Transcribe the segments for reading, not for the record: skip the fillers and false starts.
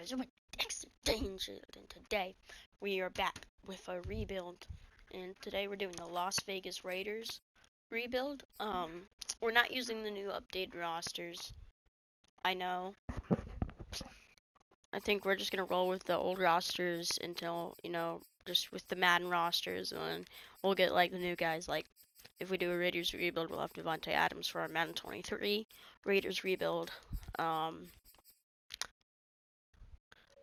guys, I'm Dexter Danger, and today we are back with a rebuild. And today we're doing the Las Vegas Raiders rebuild. We're not using the new updated rosters. I know. I think we're just gonna roll with the old rosters until, just with the Madden rosters, and then we'll get like the new guys. Like if we do a Raiders rebuild, we'll have Devontae Adams for our Madden 23 Raiders rebuild.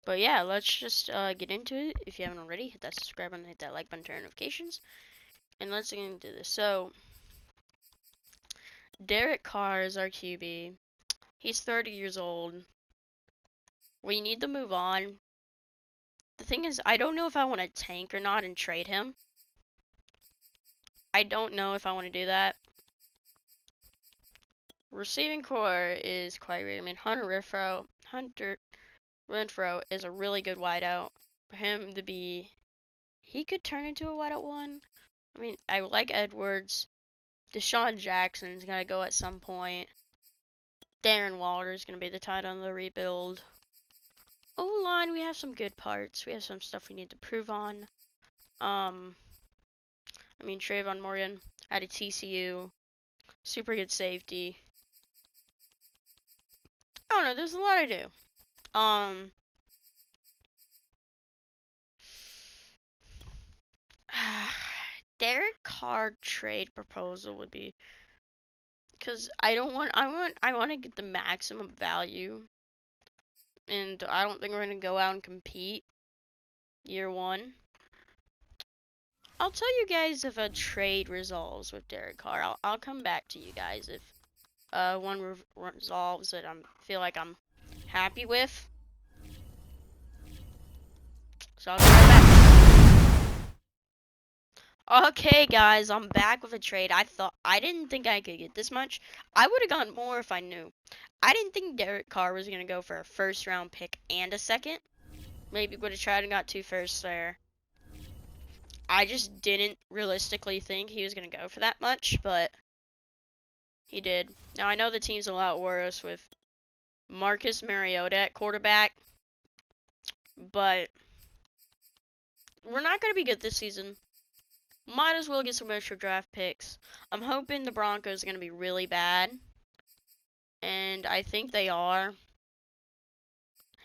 But yeah, let's just get into it. If you haven't already, hit that subscribe button, hit that like button, turn notifications, and let's get into this. So, Derek Carr is our QB. He's 30 years old. We need to move on. The thing is, I don't know if I want to tank or not and trade him. I don't know if I want to do that. Receiving core is quite weird. I mean, Hunter Renfrow is a really good wideout. For him to be, he could turn into a wideout one. I mean, I like Edwards. Deshaun Jackson's gonna go at some point. Darren Waller's gonna be the tight end of the rebuild. O-line, we have some good parts. We have some stuff we need to prove on. I mean, Trayvon Morgan at a TCU. Super good safety. I don't know, there's a lot to do. Derek Carr trade proposal would be, because I want to get the maximum value, and I don't think we're gonna go out and compete year one. I'll tell you guys if a trade resolves with Derek Carr. I'll come back to you guys if one resolves that I feel like I'm happy with. So I'll be right back. Okay, guys, I'm back with a trade. I didn't think I could get this much. I would have gotten more if I knew. I didn't think Derek Carr was gonna go for a first-round pick and a second. Maybe would have tried and got 2 firsts there. I just didn't realistically think he was gonna go for that much, but he did. Now I know the team's a lot worse with Marcus Mariota at quarterback, but we're not gonna be good this season. Might as well get some extra draft picks. I'm hoping the Broncos are gonna be really bad, and I think they are.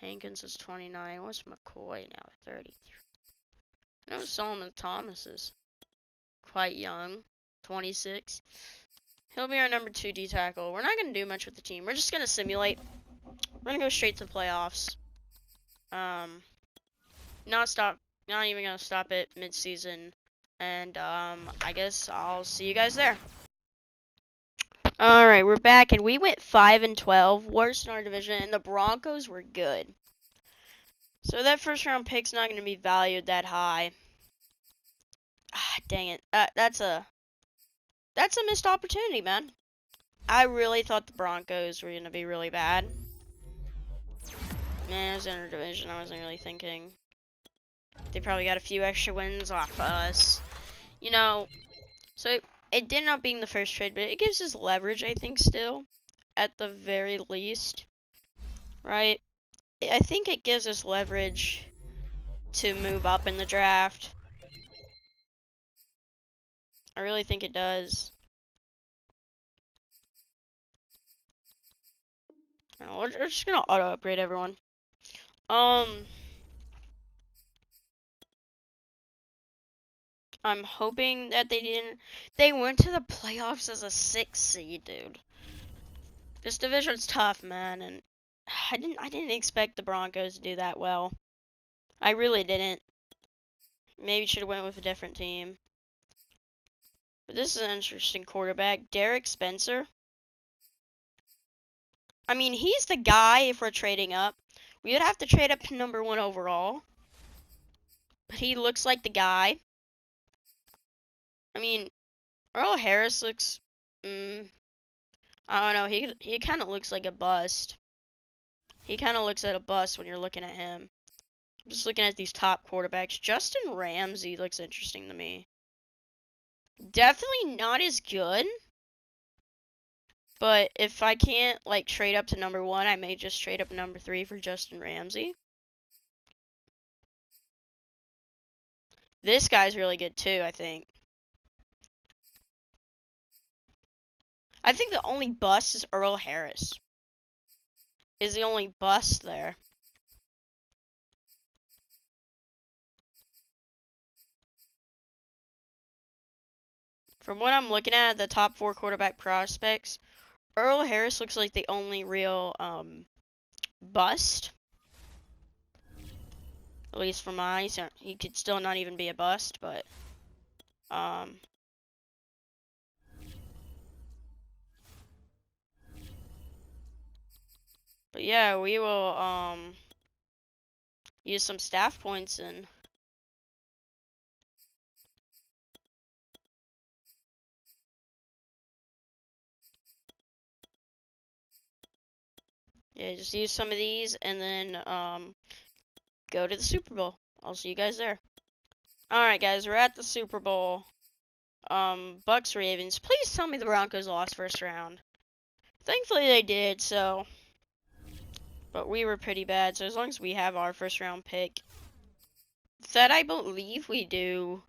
Hankins is 29. What's McCoy now? 33. I know Solomon Thomas is quite young, 26. He'll be our number 2 D tackle. We're not gonna do much with the team. We're just gonna simulate. We're gonna go straight to the playoffs. Not even gonna stop it mid-season. And I guess I'll see you guys there. All right, we're back, and we went 5-12, worst in our division, and the Broncos were good. So that first-round pick's not gonna be valued that high. Ah, dang it. That's a missed opportunity, man. I really thought the Broncos were gonna be really bad. Man, it was in our division. I wasn't really thinking. They probably got a few extra wins off us. So it did not being the first trade, but it gives us leverage, I think, still, at the very least, right? I think it gives us leverage to move up in the draft. I really think it does. We're just gonna auto upgrade everyone. I'm hoping that they didn't. They went to the playoffs as a 6 seed, dude. This division's tough, man, and I didn't expect the Broncos to do that well. I really didn't. Maybe should have went with a different team. But this is an interesting quarterback, Derek Spencer. I mean, he's the guy if we're trading up. We would have to trade up to number 1 overall. But he looks like the guy. I mean, Earl Harris looks, I don't know, he kind of looks like a bust. He kind of looks like a bust when you're looking at him. I'm just looking at these top quarterbacks. Justin Ramsey looks interesting to me. Definitely not as good. But if I can't, like, trade up to number 1, I may just trade up number 3 for Justin Ramsey. This guy's really good too, I think. I think the only bust is Earl Harris. Is the only bust there. From what I'm looking at, the top 4 quarterback prospects, Earl Harris looks like the only real bust. At least for my eyes, he could still not even be a bust, but yeah, we will use some staff points and yeah, just use some of these and then go to the Super Bowl. I'll see you guys there. Alright guys, we're at the Super Bowl. Bucks Ravens. Please tell me the Broncos lost first round. Thankfully they did, so but we were pretty bad, so as long as we have our first round pick. That I believe we do.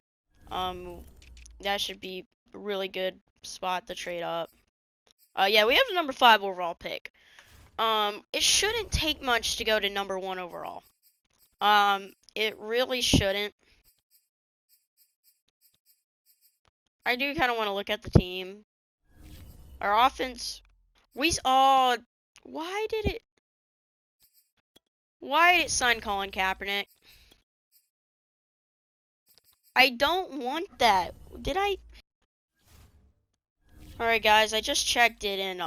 That should be a really good spot to trade up. Yeah, we have the number 5 overall pick. It shouldn't take much to go to number 1 overall. It really shouldn't. I do kind of want to look at the team. Our offense, why did it sign Colin Kaepernick? I don't want that. Did I? Alright guys, I just checked it and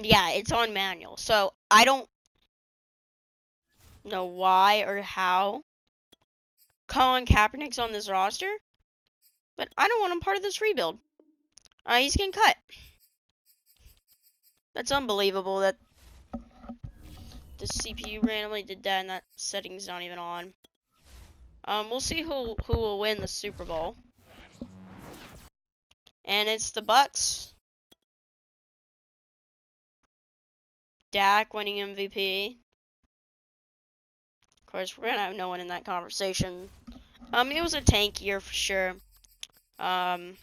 yeah, it's on manual. So I don't know why or how Colin Kaepernick's on this roster, but I don't want him part of this rebuild. He's getting cut. That's unbelievable that the CPU randomly did that and that setting's not even on. We'll see who will win the Super Bowl. And it's the Bucks. Dak winning MVP. Of course, we're gonna have no one in that conversation. It was a tank year for sure. I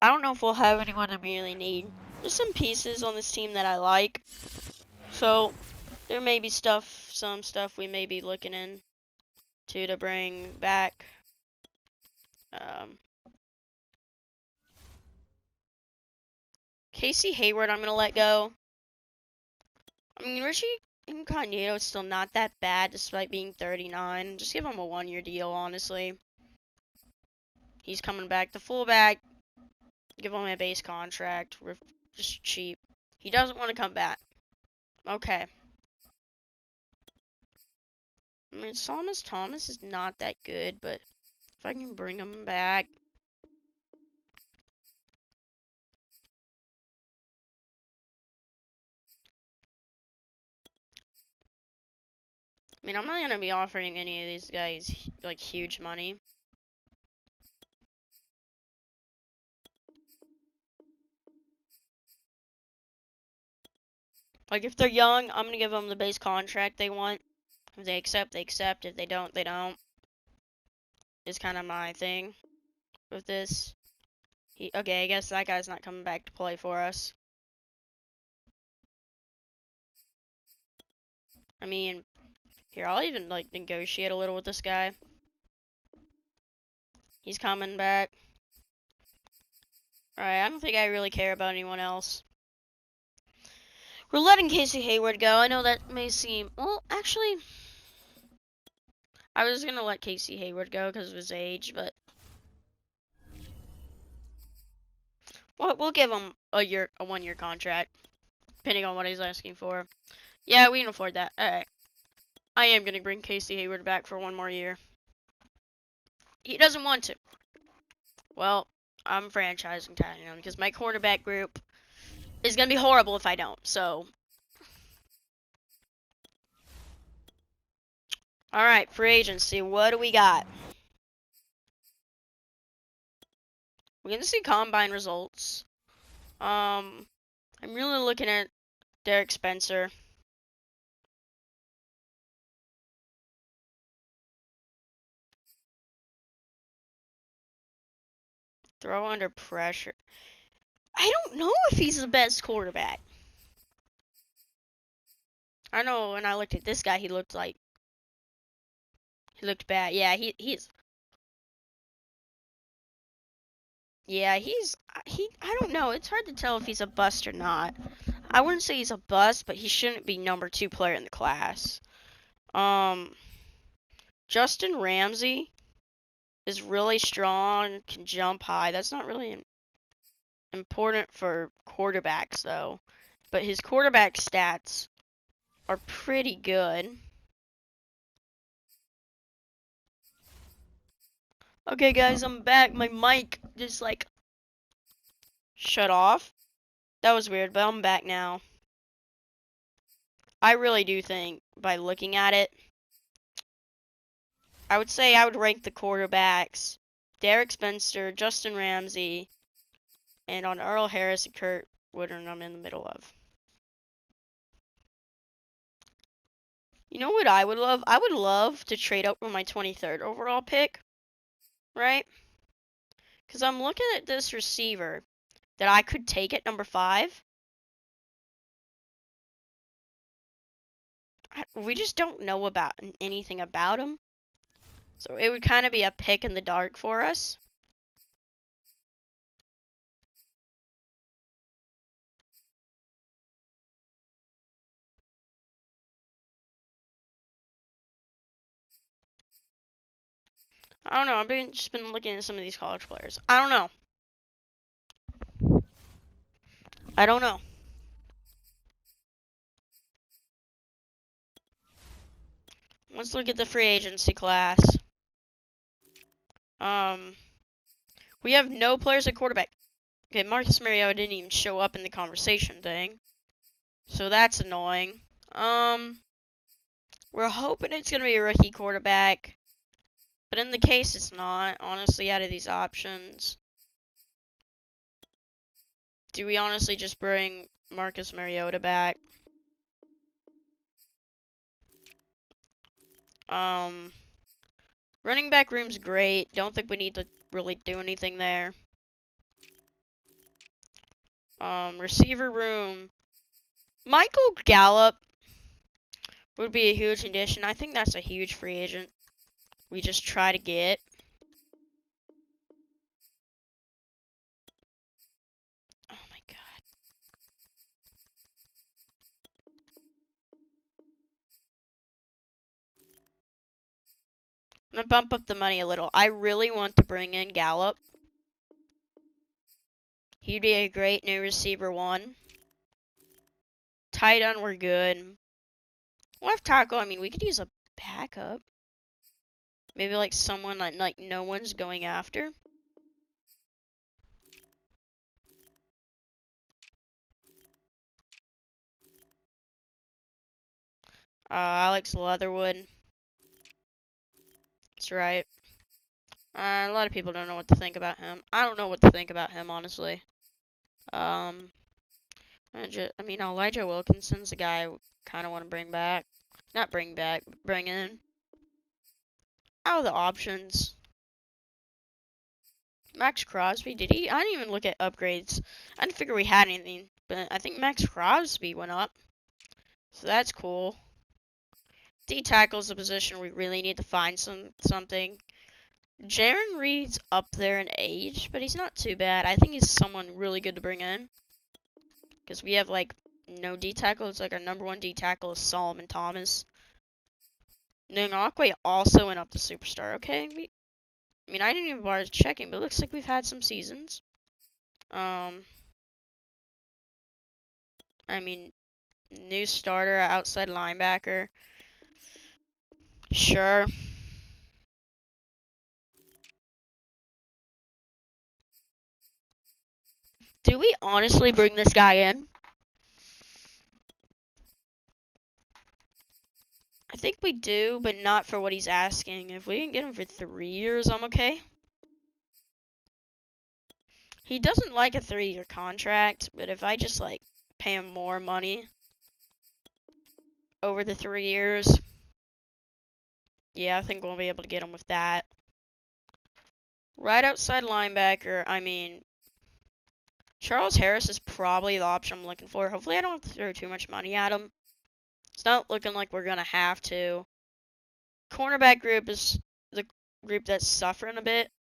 don't know if we'll have anyone I really need. There's some pieces on this team that I like. So, there may be some stuff we may be looking into to bring back. Casey Hayward, I'm going to let go. I mean, Richie Incognito is still not that bad despite being 39. Just give him a 1-year deal, honestly. He's coming back. The fullback, give him a base contract. We're just cheap. He doesn't want to come back. Okay. I mean, Thomas is not that good, but if I can bring him back. I mean, I'm not going to be offering any of these guys, like, huge money. Like, if they're young, I'm going to give them the base contract they want. If they accept, they accept. If they don't, they don't. Is kind of my thing with this. Okay, I guess that guy's not coming back to play for us. I mean, here, I'll even, like, negotiate a little with this guy. He's coming back. Alright, I don't think I really care about anyone else. We're letting Casey Hayward go. I know that may seem... Well, actually... I was gonna let Casey Hayward go because of his age, but... We'll give him a 1-year contract. Depending on what he's asking for. Yeah, we can afford that. Alright. I am gonna bring Casey Hayward back for 1 more year. He doesn't want to. Well, I'm franchising tagging him because my quarterback group is gonna be horrible if I don't, so... Alright, free agency, what do we got? We're gonna see combine results. I'm really looking at Derek Spencer. Throw under pressure. I don't know if he's the best quarterback. I know when I looked at this guy, he looked bad. Yeah, he's. Yeah, I don't know. It's hard to tell if he's a bust or not. I wouldn't say he's a bust, but he shouldn't be number 2 player in the class. Justin Ramsey is really strong, can jump high. That's not really important for quarterbacks though. But his quarterback stats are pretty good. Okay guys, I'm back. My mic just like shut off. That was weird, but I'm back now. I really do think by looking at it, I would say I would rank the quarterbacks Derek Spencer, Justin Ramsey, and on Earl Harris and Kurt Woodard I'm in the middle of. You know what I would love? I would love to trade up with my 23rd overall pick, right? Because I'm looking at this receiver that I could take at number 5. We just don't know about anything about him. So it would kind of be a pick in the dark for us. I don't know. I've just been looking at some of these college players. I don't know. I don't know. Let's look at the free agency class. We have no players at quarterback. Okay, Marcus Mariota didn't even show up in the conversation thing. So that's annoying. We're hoping it's going to be a rookie quarterback. But in the case it's not, honestly, out of these options, do we honestly just bring Marcus Mariota back? Running back room's great. Don't think we need to really do anything there. Receiver room. Michael Gallup would be a huge addition. I think that's a huge free agent we just try to get. Oh my god. I'm gonna bump up the money a little. I really want to bring in Gallup. He'd be a great new receiver 1. Tight end, we're good. Left tackle, I mean, we could use a backup. Maybe like someone that like no one's going after. Alex Leatherwood. That's right. A lot of people don't know what to think about him. I don't know what to think about him, honestly. I mean, Elijah Wilkinson's a guy I kind of want to bring back. Not bring back, bring in. Out of the options. Max Crosby, did he? I didn't even look at upgrades. I didn't figure we had anything, but I think Max Crosby went up. So that's cool. D tackle's a position we really need to find something. Jarran Reed's up there in age, but he's not too bad. I think he's someone really good to bring in. Because we have, like, no D tackle. It's like our number 1 D tackle is Solomon Thomas. Ngakwe also went up to superstar. Okay, I mean, I didn't even bother checking, but it looks like we've had some seasons. I mean, new starter, outside linebacker. Sure. Do we honestly bring this guy in? I think we do, but not for what he's asking. If we can get him for 3 years, I'm okay. He doesn't like a 3-year contract, but if I just, like, pay him more money over the 3 years, yeah, I think we'll be able to get him with that. Right outside linebacker, I mean, Charles Harris is probably the option I'm looking for. Hopefully I don't have to throw too much money at him. It's not looking like we're going to have to. Cornerback group is the group that's suffering a bit.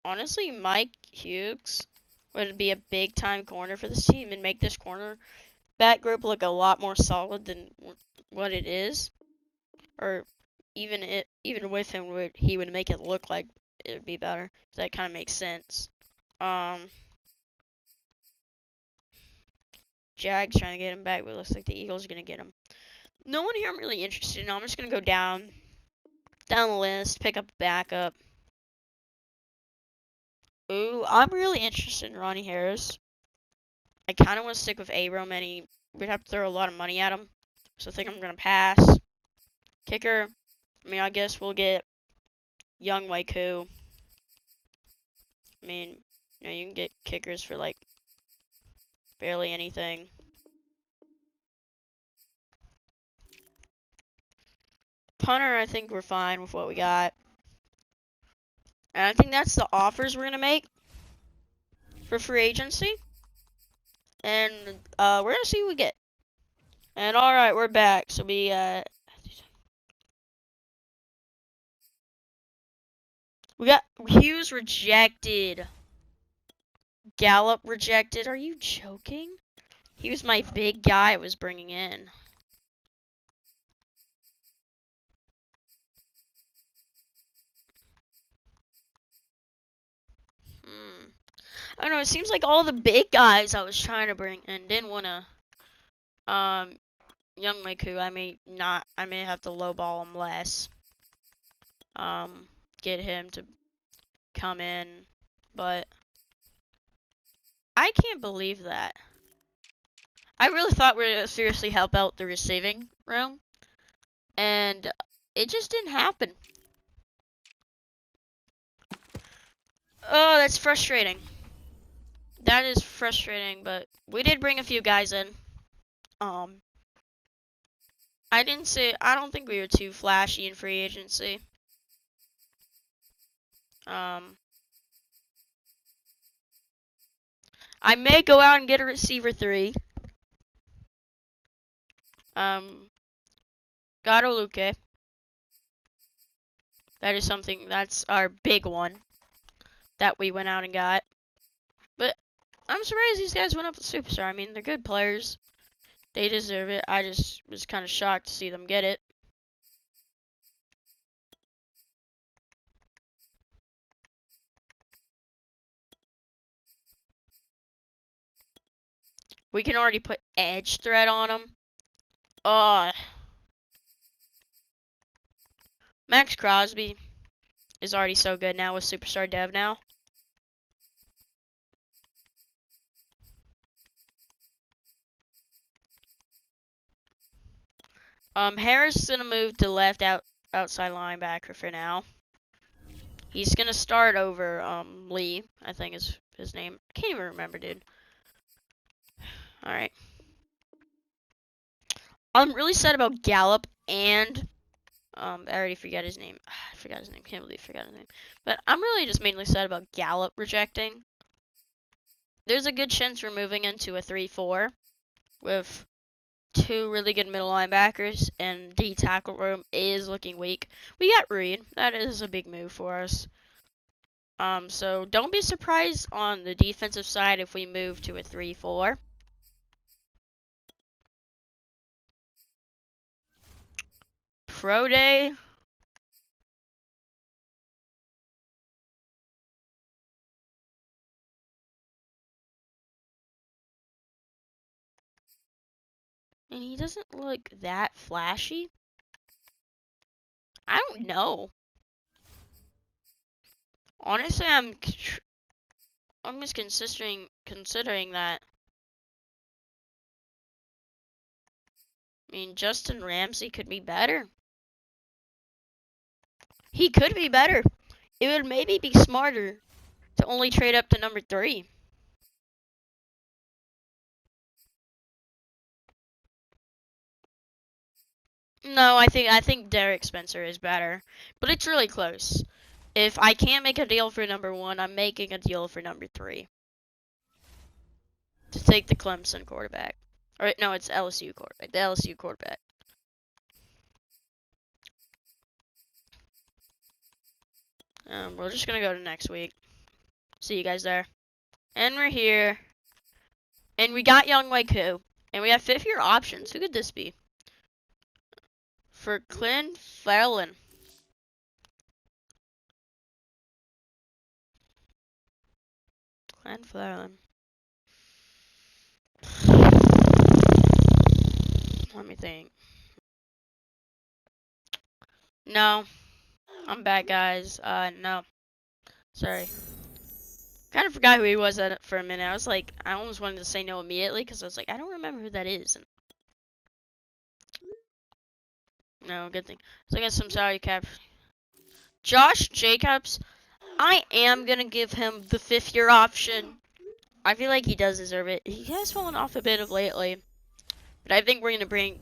Honestly, Mike Hughes would be a big time corner for this team and make this cornerback group look a lot more solid than what it is. Or even with him, he would make it look like it would be better. So that kind of makes sense. Jags trying to get him back, but it looks like the Eagles are gonna get him. No one here I'm really interested in. I'm just gonna go down the list, pick up a backup. Ooh, I'm really interested in Ronnie Harris. I kind of want to stick with Abram, and we'd have to throw a lot of money at him. So I think I'm gonna pass. Kicker. I mean, I guess we'll get Young Waiku. I mean, you can get kickers for like barely anything. Punter, I think we're fine with what we got. And I think that's the offers we're gonna make for free agency. And we're gonna see what we get. And alright, we're back. So we got Hughes rejected. Gallup rejected. Are you joking? He was my big guy I was bringing in. I don't know, it seems like all the big guys I was trying to bring in didn't wanna Young Miku, I may have to lowball him less. Get him to come in, but I can't believe that. I really thought we were gonna seriously help out the receiving room, and it just didn't happen. Oh, that's frustrating. That is frustrating, but we did bring a few guys in. I don't think we were too flashy in free agency. I may go out and get a receiver 3. Got Oluke. That is that's our big one that we went out and got. But I'm surprised these guys went up with Superstar. I mean, they're good players. They deserve it. I just was kind of shocked to see them get it. We can already put Edge Threat on them. Max Crosby is already so good now with Superstar Dev now. Harris is gonna move to left outside linebacker for now. He's gonna start over Lee, I think is his name. I can't even remember, dude. Alright. I'm really sad about Gallup and I already forgot his name. I forgot his name. Can't believe I forgot his name. But I'm really just mainly sad about Gallup rejecting. There's a good chance we're moving into a 3-4 with 2 really good middle linebackers, and D tackle room is looking weak. We got Reed. That is a big move for us. So don't be surprised on the defensive side if we move to a 3-4. Pro Day. And he doesn't look that flashy. I don't know. Honestly, I'm just considering that. I mean, Justin Ramsey could be better. He could be better. It would maybe be smarter to only trade up to number 3. No, I think Derek Spencer is better, but it's really close. If I can't make a deal for number 1, I'm making a deal for number 3 to take the Clemson quarterback. Or no, it's LSU quarterback. The LSU quarterback. We're just gonna go to next week. See you guys there. And we're here. And we got Young Wei Koo. And we have 5th-year options. Who could this be? For Clint Farrellin. Clint Farrellin. Let me think. No. I'm back, guys. No. Sorry. Kind of forgot who he was for a minute. I was like, I almost wanted to say no immediately because I was like, I don't remember who that is. And no, good thing. So I got some salary cap. Josh Jacobs, I am going to give him the 5th-year option. I feel like he does deserve it. He has fallen off a bit of lately. But I think we're going to bring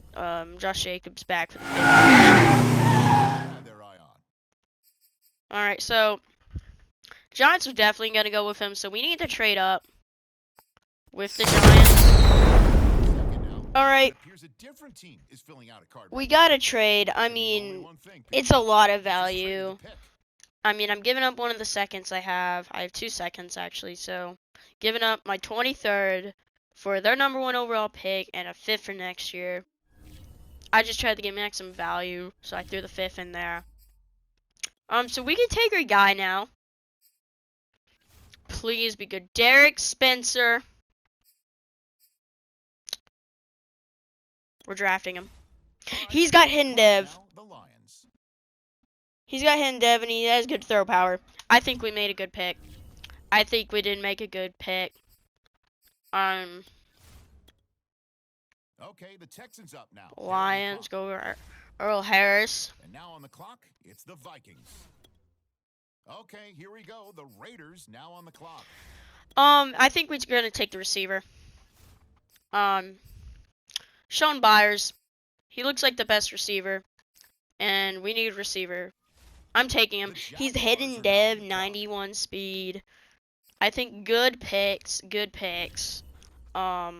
Josh Jacobs back for the 5th year. Alright, so Giants are definitely going to go with him. So we need to trade up with the Giants. Alright. We got to trade. I mean, it's a lot of value. I mean, I'm giving up one of the seconds I have. I have 2 seconds, actually. So, giving up my 23rd for their number 1 overall pick and a 5th for next year. I just tried to get max some value, so I threw the 5th in there. So we can take our guy now. Please be good. Derek Spencer. We're drafting him. He's got hidden dev. He's got hidden dev and he has good throw power. I think we made a good pick. I think we did make a good pick. Okay, the Texans up now. Lions go over Earl Harris. And now on the clock, it's the Vikings. Okay, here we go. The Raiders now on the clock. I think we're gonna take the receiver. Sean Byers. He looks like the best receiver. And we need a receiver. I'm taking him. He's hidden dev, 91 speed. I think good picks. Good picks. I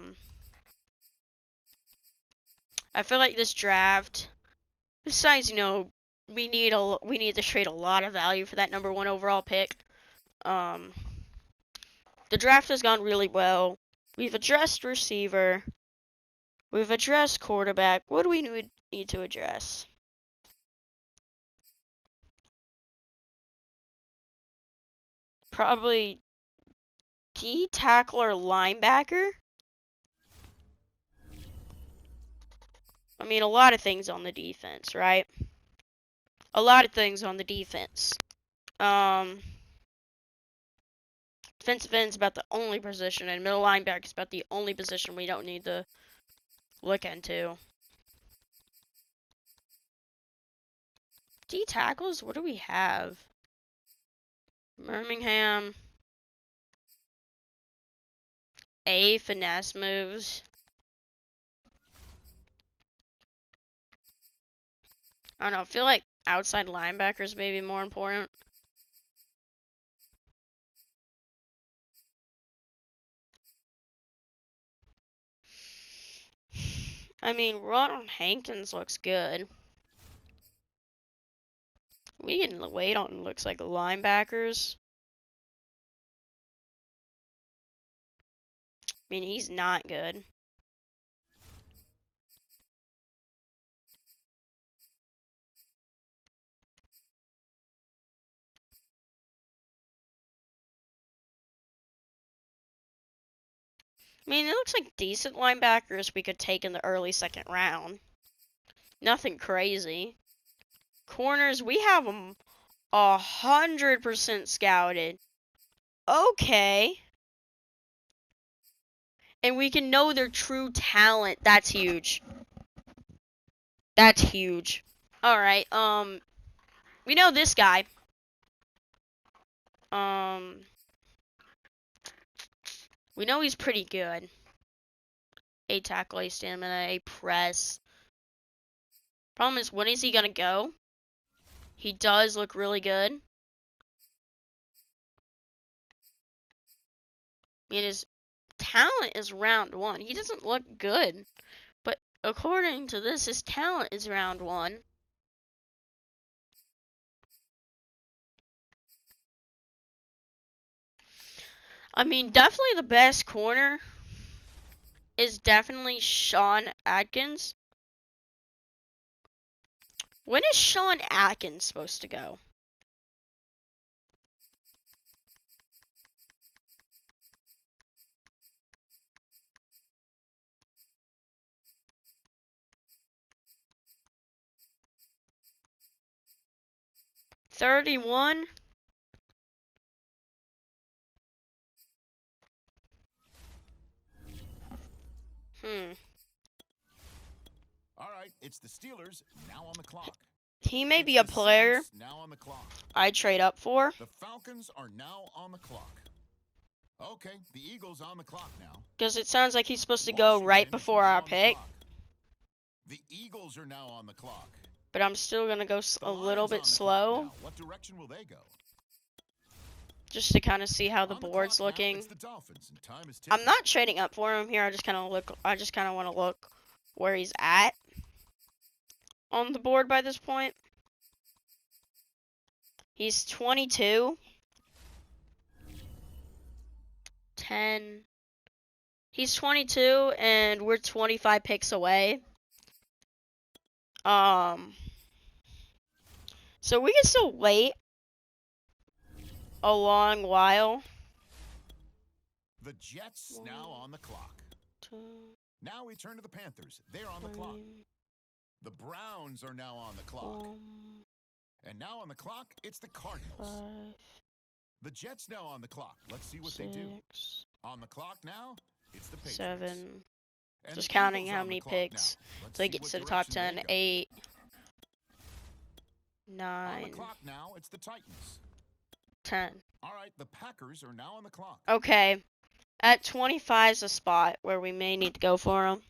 feel like this draft. Besides, you know, we need to trade a lot of value for that number 1 overall pick. The draft has gone really well. We've addressed receiver. We've addressed quarterback. What do we need to address? Probably D tackle or linebacker. I mean, a lot of things on the defense, right? A lot of things on the defense. Defensive end is about the only position, and middle linebacker is about the only position we don't need to look into. D tackles, what do we have? Birmingham. A finesse moves. I don't know, I feel like outside linebackers may be more important. I mean, Ron Hankins looks good. We can wait on looks like linebackers. I mean, he's not good. I mean, it looks like decent linebackers we could take in the early 2nd round. Nothing crazy. Corners, we have them 100% scouted. Okay. And we can know their true talent. That's huge. That's huge. Alright, we know this guy. We know he's pretty good. A tackle, A stamina, A press. Problem is, when is he gonna go? He does look really good. I mean, his talent is round 1. He doesn't look good, but according to this, his talent is round 1. I mean, definitely the best corner is definitely Sean Atkins. When is Sean Atkins supposed to go? $31? All right, it's the Steelers now on the clock. He may It's be a the player Saints now on the clock. I'd trade up for. The Falcons are now on the clock. Okay, the Eagles on the clock now. Because it sounds like he's supposed to go right Washington is before now our on the pick. clock. The Eagles are now on the clock. But I'm still going to go The a little Lions bit on the clock slow. now. What direction will they go? Just to kind of see how the On board's clock now, looking. it's the Dolphins, and time is I'm ticking. not trading up for him here. I just kind of want to look where he's at on the board by this point. He's 22. 10. He's 22 and we're 25 picks away. So we can still wait a long while. The Jets now on the clock. Now we turn to the Panthers. They're on the clock. The Browns are now on the clock. And now on the clock, it's the Cardinals. 5, The Jets now on the clock. Let's see what they do. 6, On the clock now, it's the Patriots. 7. And Just the counting Eagles how on the many clock now. picks Let's till he see gets what to the top direction 10. they go. 8, On 9, the clock now, it's the Titans. 10. All right, the Packers are now on the clock. Okay. At 25 is a spot where we may need to go for him.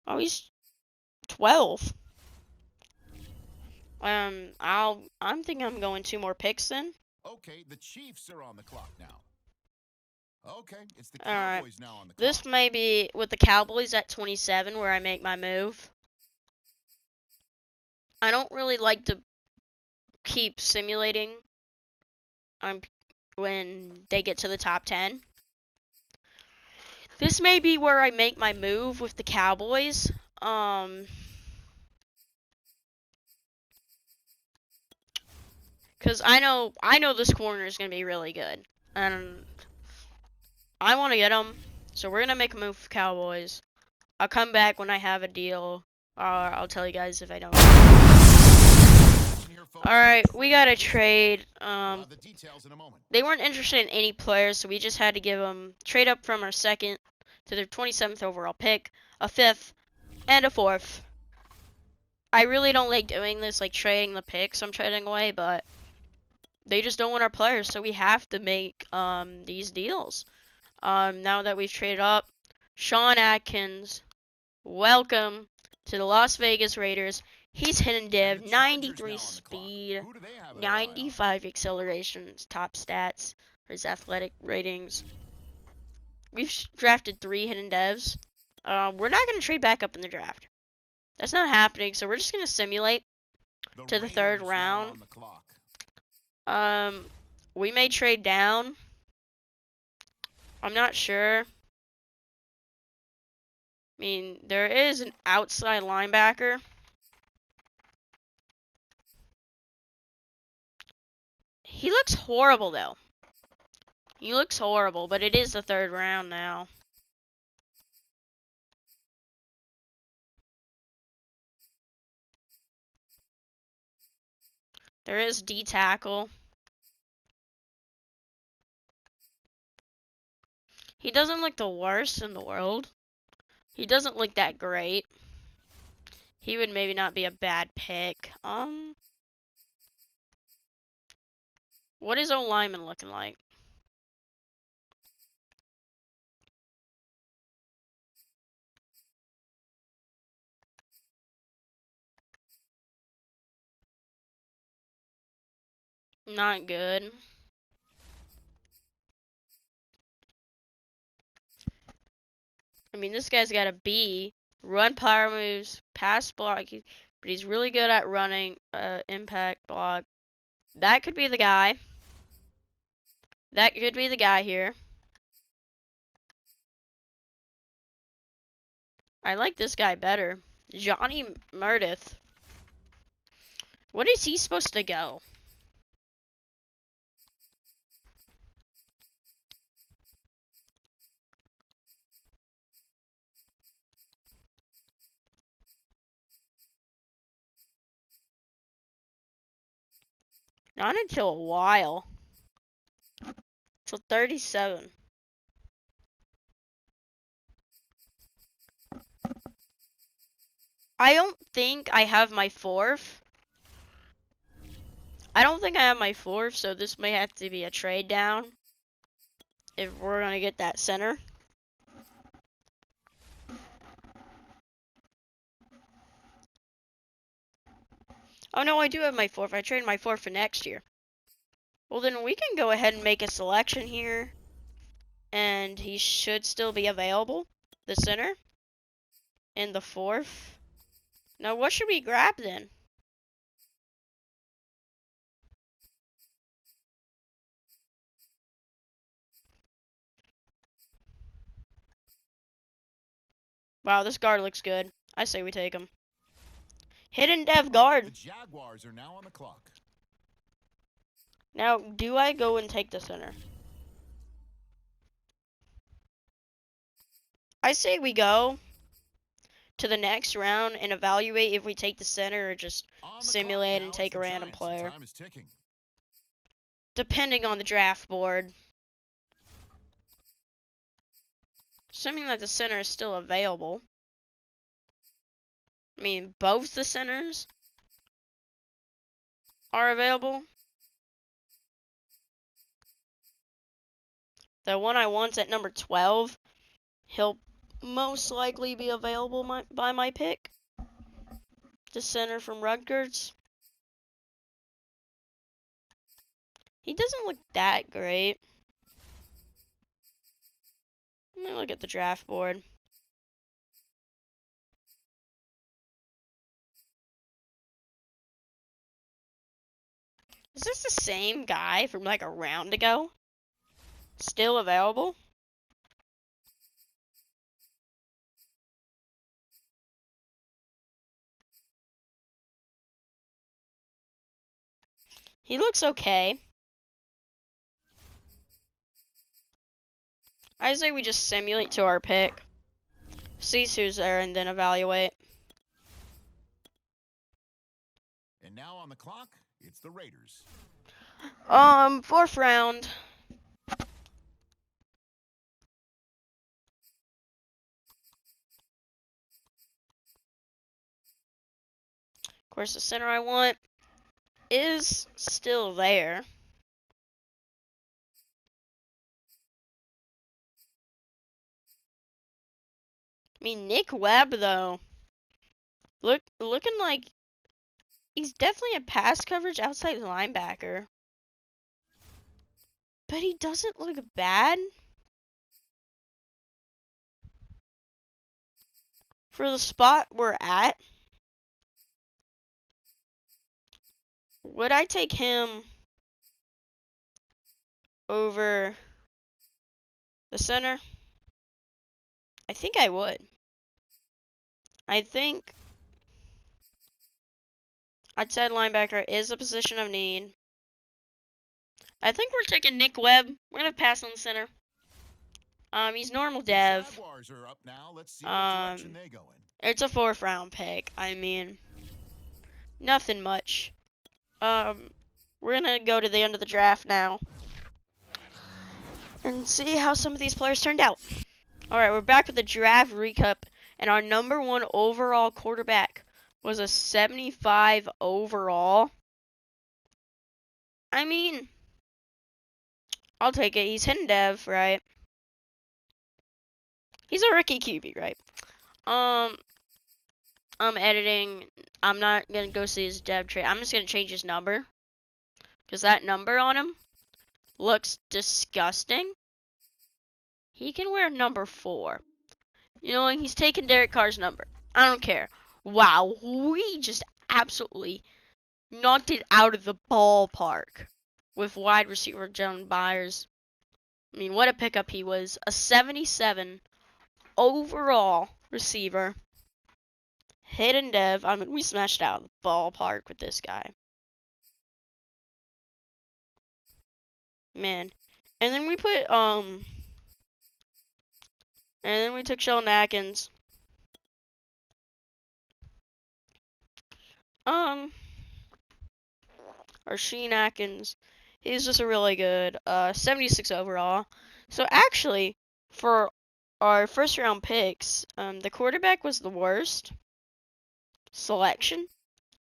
Oh, he's 12. I'm thinking I'm going 2 more picks then. Okay, the Chiefs are on the clock now. Okay, it's the All right. Cowboys now on the clock. This may be with the Cowboys at 27 where I make my move. I don't really like to keep simulating when they get to the top 10. This may be where I make my move with the Cowboys. Cause I know this corner is gonna be really good, and I want to get him. So we're gonna make a move for Cowboys. I'll come back when I have a deal, or I'll tell you guys if I don't. All right, we got a trade. We'll have the details in a moment. They weren't interested in any players, so we just had to give them trade up from our 2nd to their 27th overall pick, a 5th, and a 4th. I really don't like doing this, like trading the picks I'm trading away, but they just don't want our players, so we have to make these deals. Now that we've traded up, Sean Atkins, welcome to the Las Vegas Raiders. He's hidden div, And the Chargers 93 now on the speed, clock. Who do they have their eye on? 95 accelerations, top stats, his athletic ratings. We've drafted 3 hidden devs. We're not going to trade back up in the draft. That's not happening, so we're just going to simulate to the 3rd Raiders now round. on the clock. We may trade down. I'm not sure. I mean, there is an outside linebacker. He looks horrible, though. He looks horrible, but it is the 3rd round now. There is D tackle. He doesn't look the worst in the world. He doesn't look that great. He would maybe not be a bad pick. What is O lineman looking like? Not good. I mean, this guy's got a B, run power moves, pass block, but he's really good at running, impact block. That could be the guy. That could be the guy here. I like this guy better. Johnny Meredith. What is he supposed to go? Not until a while. Till 37. I don't think I have my fourth. I don't think I have my fourth, so this may have to be a trade down if we're gonna get that center. Oh no, I do have my fourth. I traded my fourth for next year. Well, then we can go ahead and make a selection here. And he should still be available. The center. And the fourth. Now, what should we grab then? Wow, this guard looks good. I say we take him. Hidden dev guard. The Jaguars are now on the clock. Now, do I go and take the center? I say we go to the next round and evaluate if we take the center or just simulate and take a random player. Depending on the draft board. Assuming that the center is still available. I mean, both the centers are available. The one I want's at number 12. He'll most likely be available by my pick. The center from Rutgers. He doesn't look that great. Let me look at the draft board. Is this the same guy from like a round ago? Still available? He looks okay. I say we just simulate to our pick. See who's there and then evaluate. And now on the clock, it's the Raiders. Fourth round. Of course, the center I want is still there. I mean, Nick Webb, though, looking like he's definitely a pass coverage outside linebacker. But he doesn't look bad. For the spot we're at, would I take him over the center? I think I would. I think outside linebacker is a position of need. I think we're taking Nick Webb. We're gonna pass on the center. He's normal dev. Jaguars are up now. Let's see what direction they go in. It's a fourth round pick. I mean, nothing much. We're gonna go to the end of the draft now and see how some of these players turned out. All right, we're back with the draft recap, and our number 1 overall quarterback was a 75 overall. I mean, I'll take it. He's hidden dev, right? He's a rookie QB, right? I'm editing. I'm not gonna go see his dev trade. I'm just gonna change his number. because that number on him looks disgusting. He can wear number 4. You know, and he's taking Derek Carr's number. I don't care. Wow, we just absolutely knocked it out of the ballpark with wide receiver John Byers. I mean, what a pickup he was. A 77 overall receiver. Hidden Dev. I mean, we smashed out the ballpark with this guy. Man. And then we put, and then we took Sheldon Atkins. Or Sheen Atkins. He's just a really good, 76 overall. So actually, for our first round picks, the quarterback was the worst selection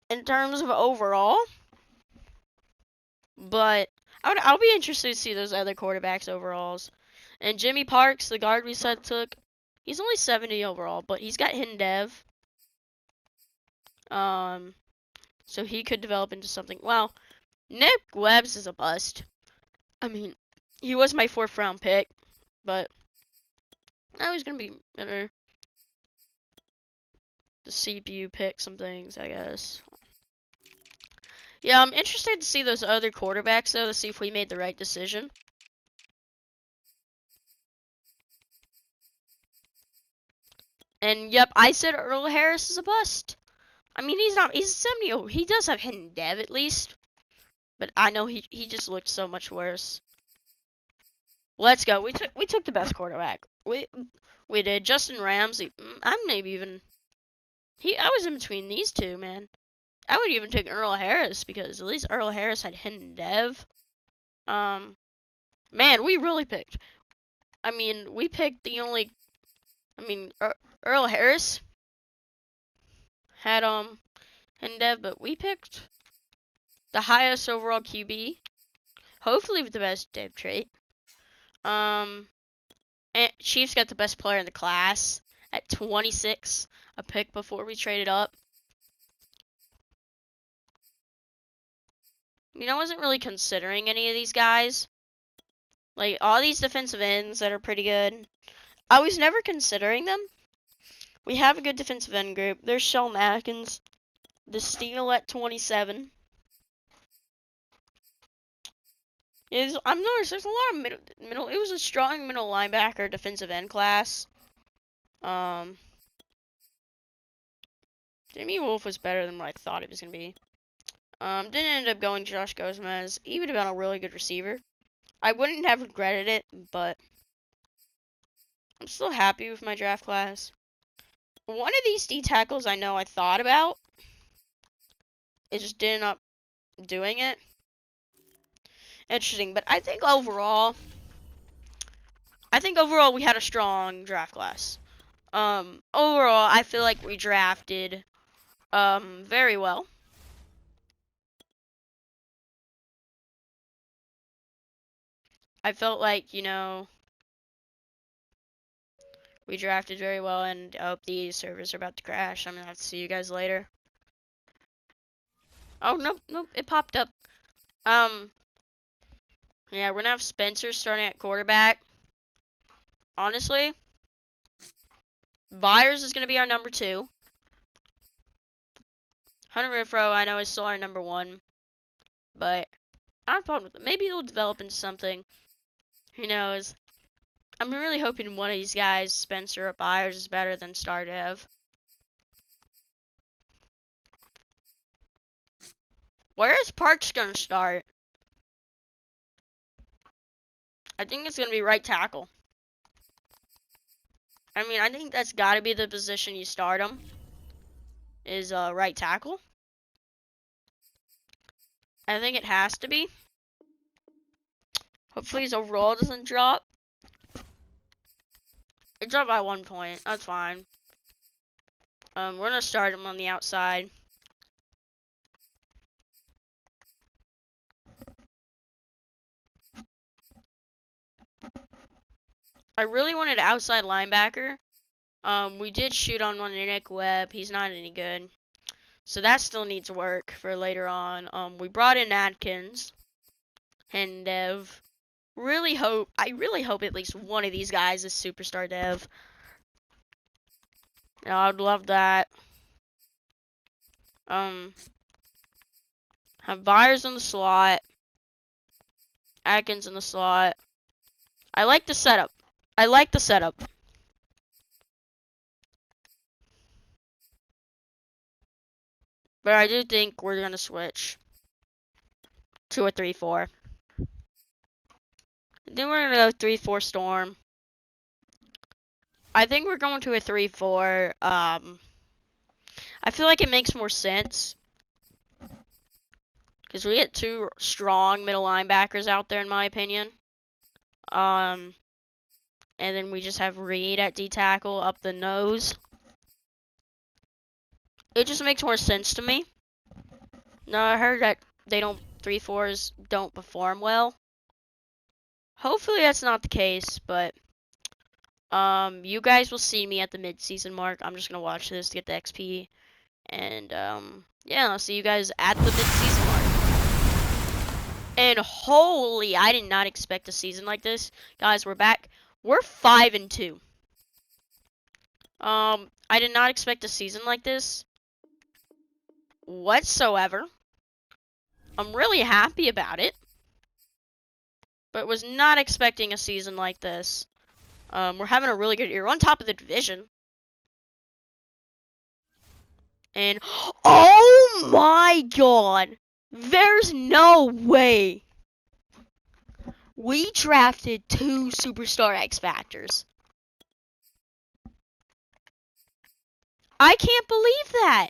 in terms of overall. But I'll be interested to see those other quarterbacks overalls. And Jimmy Parks, the guard we said took, he's only 70 overall, but he's got hidden dev. So he could develop into something. Wow, Nick Webbs is a bust. I mean, he was my 4th round pick, but I was gonna be better. The CPU pick some things, I guess. Yeah, I'm interested to see those other quarterbacks, though, to see if we made the right decision. And, yep, I said Earl Harris is a bust. I mean, he's 70, he does have hidden dev, at least. But I know he just looked so much worse. Let's go. We took the best quarterback. We did. Justin Ramsey. I'm maybe even... I was in between these two, man. I would even take Earl Harris, because at least Earl Harris had hidden dev. Man, we really picked. I mean, we picked the only... I mean, Earl Harris had, hidden dev, but we picked the highest overall QB. Hopefully with the best dev trait. And Chiefs got the best player in the class at 26, a pick before we traded up. I mean, I wasn't really considering any of these guys. Like, all these defensive ends that are pretty good, I was never considering them. We have a good defensive end group. There's Sheldon Atkins, the steal at 27. I'm noticed there's a lot of middle. It was a strong middle linebacker defensive end class. Jimmy Wolf was better than what I thought he was gonna be. Didn't end up going Josh Gomez. He would have been a really good receiver. I wouldn't have regretted it, but I'm still happy with my draft class. One of these D tackles I know I thought about. It just didn't up doing it. Interesting, but I think overall we had a strong draft class. Overall, I feel like we drafted very well. I felt like, you know, we drafted very well, and I hope these servers are about to crash. I'm gonna have to see you guys later. Oh, nope, it popped up. Yeah, we're gonna have Spencer starting at quarterback. Honestly, Byers is gonna be our number 2. Hunter Renfrow, I know, is still our number 1, but I have a problem with it. Maybe he'll develop into something. Who knows? I'm really hoping one of these guys, Spencer or Byers, is better than Stardev. Where is Parks gonna start? I think it's gonna be right tackle. I mean, I think that's gotta be the position you start him. Is right tackle. I think it has to be. Hopefully his overall doesn't drop. It dropped by 1 point. That's fine. We're gonna start him on the outside. I really wanted an outside linebacker. We did shoot on one Nick Webb. He's not any good. So that still needs work for later on. We brought in Adkins. and Dev. I really hope at least one of these guys is Superstar Dev. I'd love that. Have Byers in the slot. Atkins in the slot. I like the setup. But I do think we're going to switch to a 3-4. Then we're going to go 3-4 Storm. I think we're going to a 3-4. I feel like it makes more sense. Because we get two strong middle linebackers out there, in my opinion. And then we just have Reed at D-tackle up the nose. It just makes more sense to me. Now, I heard that 3-4s don't perform well. Hopefully that's not the case, but you guys will see me at the mid-season mark. I'm just going to watch this to get the XP. And, yeah, I'll see you guys at the mid-season mark. And holy, I did not expect a season like this. Guys, we're back. We're 5-2. I did not expect a season like this whatsoever. I'm really happy about it. But was not expecting a season like this. We're having a really good year. We're on top of the division. And, oh my god! There's no way! We drafted 2 Superstar X Factors. I can't believe that!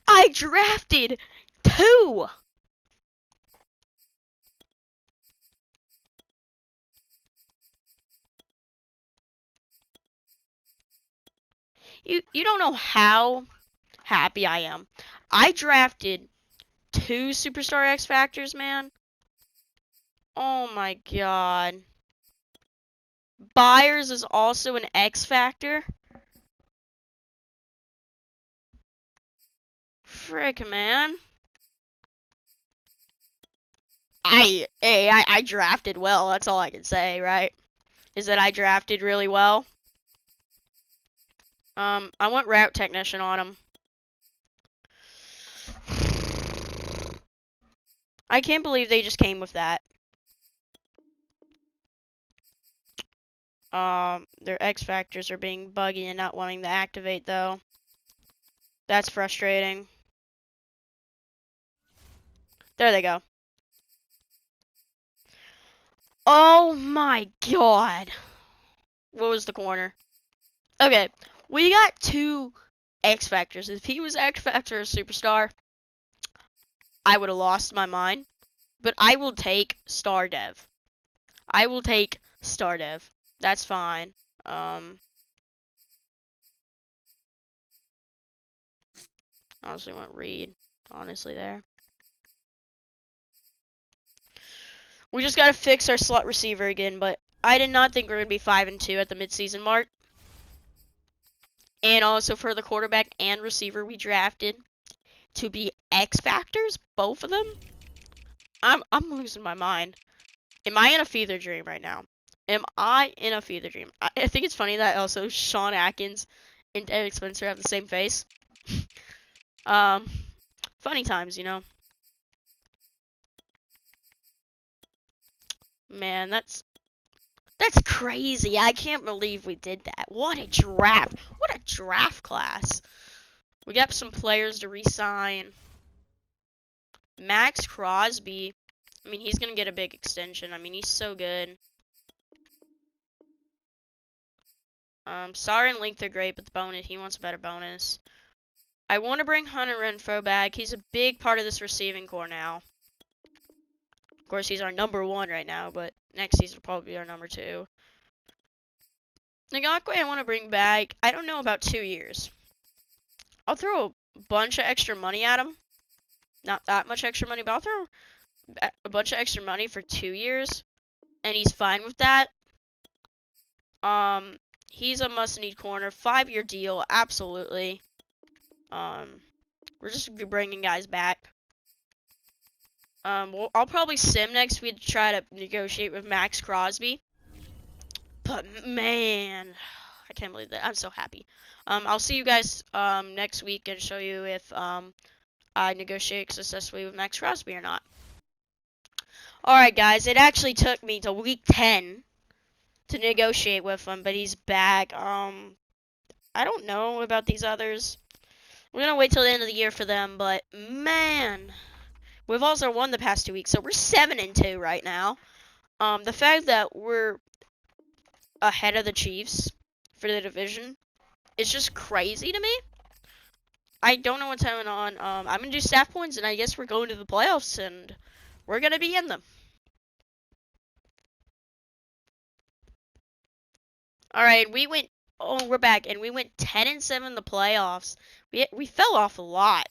I drafted 2! You don't know how happy I am. I drafted 2 Superstar X Factors, man. Oh my god. Byers is also an X Factor. Frick, man. I drafted well. That's all I can say, right? Is that I drafted really well. I went route technician on him. I can't believe they just came with that. Their X Factors are being buggy and not wanting to activate, though. That's frustrating. There they go. Oh my god. What was the corner? Okay, we got 2 X Factors. If he was X Factor or Superstar, I would have lost my mind. But I will take Star Dev. I will take Star Dev. That's fine. Honestly went Reed. Honestly there. We just gotta fix our slot receiver again, but I did not think we were gonna be 5-2 at the midseason mark. And also for the quarterback and receiver we drafted to be X Factors, both of them. I'm losing my mind. Am I in a fever dream right now? Am I in a fever dream? I think it's funny that also Sean Atkins and Derek Spencer have the same face. Funny times, you know. Man, that's crazy. I can't believe we did that. What a draft. What a draft class. We got some players to re-sign. Max Crosby. I mean, he's going to get a big extension. I mean, he's so good. Star and Length are great, but the bonus, he wants a better bonus. I want to bring Hunter Renfrow back. He's a big part of this receiving core now. Of course, he's our number 1 right now, but next season will probably be our number 2. Ngakoue I want to bring back, I don't know, about 2 years. I'll throw a bunch of extra money at him. Not that much extra money, but I'll throw a bunch of extra money for 2 years. And he's fine with that. He's a must-need corner. 5-year deal, absolutely. We're just bringing guys back. I'll probably sim next week to try to negotiate with Max Crosby. But man, I can't believe that. I'm so happy. I'll see you guys next week and show you if I negotiate successfully with Max Crosby or not. Alright guys, it actually took me to week 10 to negotiate with him, but he's back. I don't know about these others. We're gonna wait till the end of the year for them, but man, we've also won the past 2 weeks, so we're 7-2 right now. The fact that we're ahead of the Chiefs for the division is just crazy to me. I don't know what's going on. I'm gonna do staff points, and I guess we're going to the playoffs, and we're gonna be in them. All right, we went. Oh, we're back, and we went 10-7 in the playoffs. We fell off a lot.